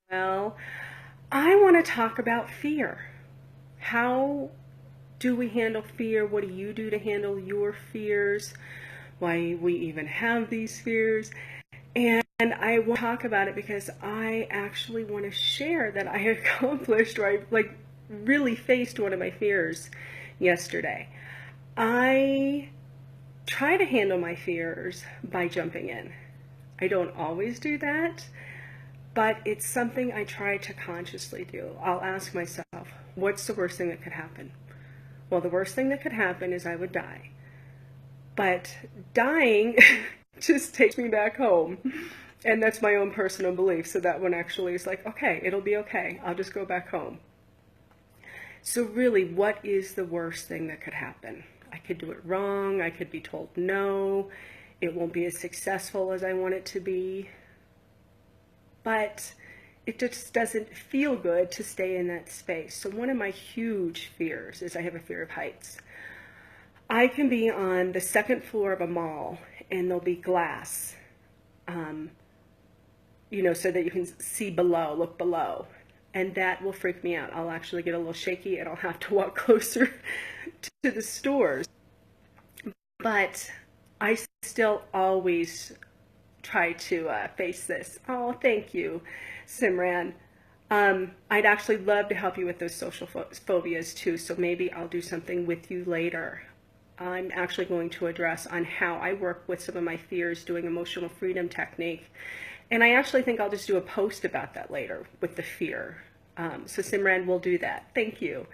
Well, I want to talk about fear. How do we handle fear? What do you do to handle your fears? Why we even have these fears? And I want to talk about it because I actually want to share that I accomplished, or I really faced one of my fears yesterday. I try to handle my fears by jumping in. I don't always do that, but it's something I try to consciously do. I'll ask myself, what's the worst thing that could happen? Well, the worst thing that could happen is I would die. But dying just takes me back home. And that's my own personal belief. So that one actually is like, okay, it'll be okay. I'll just go back home. So really, what is the worst thing that could happen? I could do it wrong. I could be told no. It won't be as successful as I want it to be. But it just doesn't feel good to stay in that space. So one of my huge fears is I have a fear of heights. I can be on the second floor of a mall and there'll be glass, so that you can see below, look below. And that will freak me out. I'll actually get a little shaky and I'll have to walk closer to the stores. But I still always try to face this. Oh, thank you, Simran. I'd actually love to help you with those social phobias too, so maybe I'll do something with you later. I'm actually going to address on how I work with some of my fears doing emotional freedom technique. And I actually think I'll just do a post about that later with the fear. So Simran will do that. Thank you.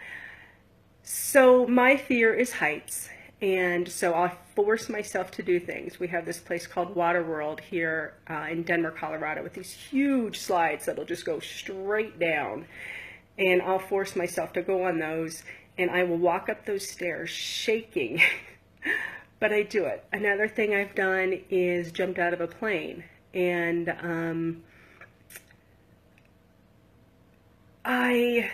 So my fear is heights. And so I'll force myself to do things. We have this place called Waterworld here in Denver, Colorado, with these huge slides that'll just go straight down. And I'll force myself to go on those, and I will walk up those stairs shaking, but I do it. Another thing I've done is jumped out of a plane, and I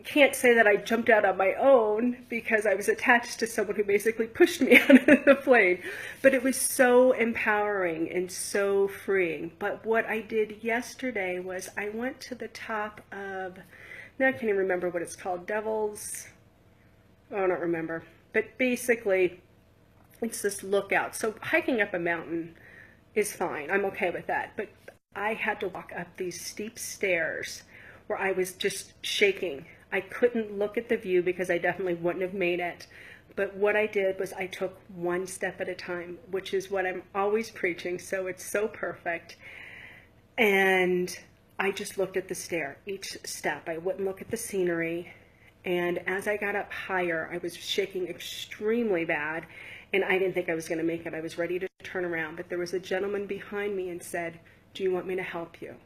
can't say that I jumped out on my own because I was attached to someone who basically pushed me out of the plane. But it was so empowering and so freeing. But what I did yesterday was I went to the top of, now I can't even remember what it's called, I don't remember. But basically, it's this lookout. So hiking up a mountain is fine. I'm okay with that. But I had to walk up these steep stairs where I was just shaking. I couldn't look at the view because I definitely wouldn't have made it. But what I did was I took one step at a time, which is what I'm always preaching, so it's so perfect. And I just looked at the stair, each step. I wouldn't look at the scenery. And as I got up higher, I was shaking extremely bad, and I didn't think I was going to make it. I was ready to turn around, but there was a gentleman behind me and said, "Do you want me to help you?"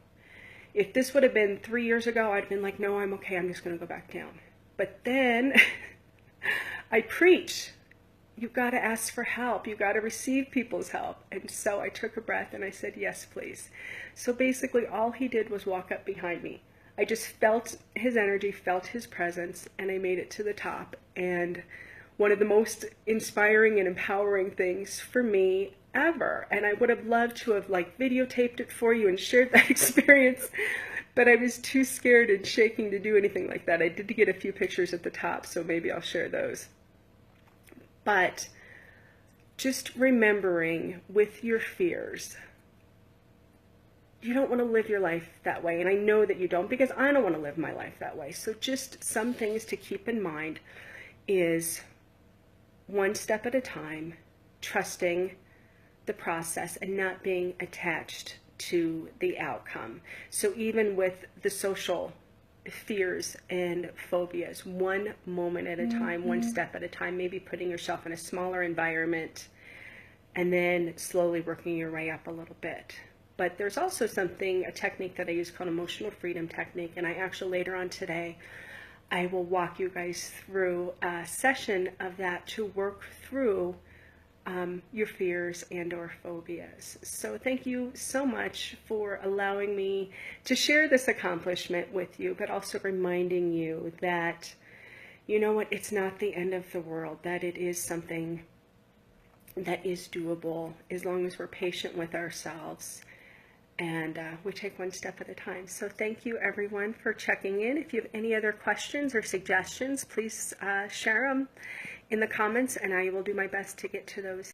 If this would have been 3 years ago, I'd been like, no, I'm okay. I'm just going to go back down. But then I preach. You've got to ask for help. You've got to receive people's help. And so I took a breath and I said, yes, please. So basically all he did was walk up behind me. I just felt his energy, felt his presence, and I made it to the top. And one of the most inspiring and empowering things for me ever. And I would have loved to have videotaped it for you and shared that experience, but I was too scared and shaking to do anything like that. I did get a few pictures at the top, so maybe I'll share those. But just remembering with your fears, you don't want to live your life that way. And I know that you don't, because I don't want to live my life that way. So just some things to keep in mind is one step at a time, trusting the process and not being attached to the outcome. So even with the social fears and phobias, one moment at a time, one step at a time, maybe putting yourself in a smaller environment and then slowly working your way up a little bit. But there's also a technique that I use called emotional freedom technique, and I actually later on today I will walk you guys through a session of that to work through your fears and or phobias. So thank you so much for allowing me to share this accomplishment with you, but also reminding you that, you know what, it's not the end of the world, that it is something that is doable as long as we're patient with ourselves and we take one step at a time. So thank you everyone for checking in. If you have any other questions or suggestions, please share them in the comments, and I will do my best to get to those.